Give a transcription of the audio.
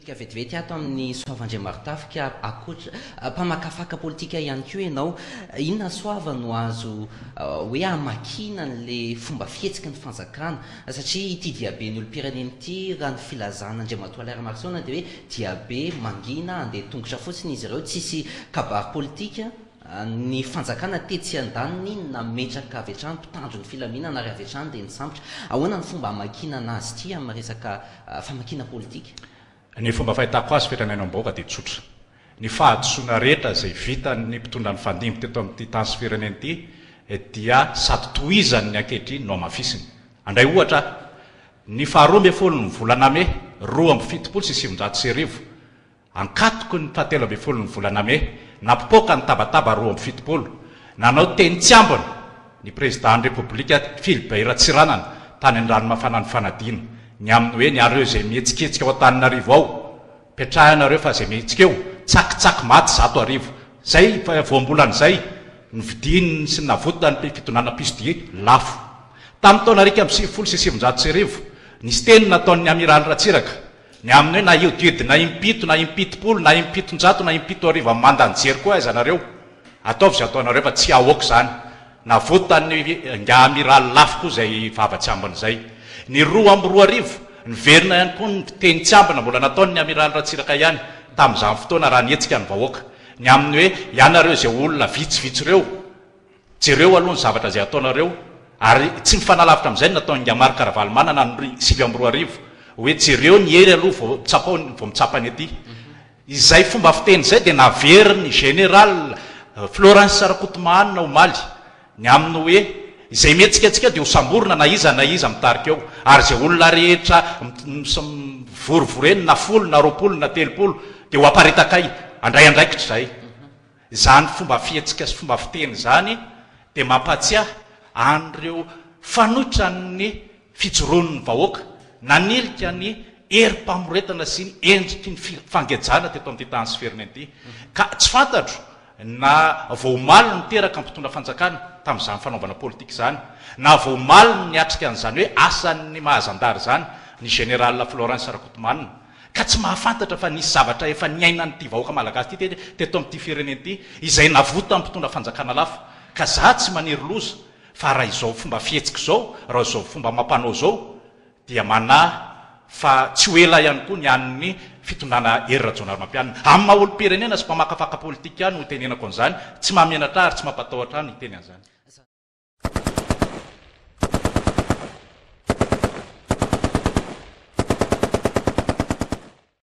Tsika vetivety ato amin'ny soavandriamartafika akoatra mpamakafaka politika ihany koa ianao inona soava no azo hoe amakina an'le fomba fihetsiky ny fanjakana satria ity diabe ny olom-pireneny ity raha ny filazana Andriamatoa Leramarsaona dia hoe diabe mangina andeha tongotra fotsiny izy ireo tsisy kabary politika ny fanjakana tetsy andaniny nametraka avy hatrany mpitandro ny filaminana ary avy hatrany dia nisambotra ahoana ny fomba amakina anazy ity amin'ny resaka famakina politika. Ny fomba fahitako azy firenena am-bahoaka dia tsotra. Ny fahadisoana rehetra izay vita ny mpitondra ny fandimby teto amin'ity tany sy firenena ity dia sady tohizany ny ankehitriny no amafisiny. Andray ohatra, ny 12 ny volana May 2017 ankatoko ny 17 ny volana May napopoaka ny tabataba 2017 nanao teny tsiambana ny président république Philibert Ratsiranana tany an-dranomafanany fanadina ny aminy hoe ny areo izay mihetsiketsika ao Antananarivo ao petrahanareo fa izay mihetsika eo tsakitsaky maty 100,000 zay voambolan'izay nividiny sy navotona ny fitonana pisodie lafo tamin'ny taona 1970 nisy teny nataon'ny amiral Ratsiraka ny aminy hoe na iodiody na impito na impitopolo na impitonjato na impitoarivo amin'ny mandanjery koa aiza nareo ataovy izay ataonareo fa tsy ahoaka zany navotany nga amiral lafo koa izay vavatsy ambana izay ny 2 niverina ihany koa ny teny tsiambana mbola nataon'ny amiral Ratsiraka ihany tamin'izany fotoana raha nietsika ny vahoaka ny aminy hoe ianareo izay olona vitsivitsy reo jereo aloha ny zavatra izay ataonareo ary tsy mifanalavitra amin'izay nataon'ny Ngamary Karavalomana ny 7 hoe jereo ny hery aloha vao mitsapany aty izay fomba fiteny izay dia naveriny général Florence Rakotomana omaly ny aminy hoe izay mihetsiketsika dia ho samborina na iza mitarika eo ary izay olona rehetra vorovoreny na 10 na 20 na 30 dia ho aparetakay andraiandraikitra izay izany fomba fihetsika sy fomba fiteny zany dia mampatsiahy an'ireo fanohitra ny fijoroan'ny vahoaka nanilika ny herim-pamoretana sy ny endriky ny fangejana teto amin'ity tany sy firenena ity ka tsy fantatro na voamaly niteraka mpitondra fanjakana tamin'izany fanaovana politika zany na voamaly niatrika an'izany hoe asan'ny mahazandary zany ny général Florence Rakotomana ka tsy mahafantatra fa nisy zavatra efa niainan'ity vahoaka malagasy ity teto amin'ity firenena ity izay navota mpitondra fanjakana lafo ka za tsy maniry loza fa raha izao fomba fihetsika izao raha izao fomba mampanao zao dia manahy fa tsy ho ela ihany koa ny an'ny fitondrana hery Rajaonarimampianina amin'ny maha olom-pirenena sy mpamakafaka politika ihany ho tenenako an'izany tsy mahamenatra ary tsy mampatahotra any iteny an'izany.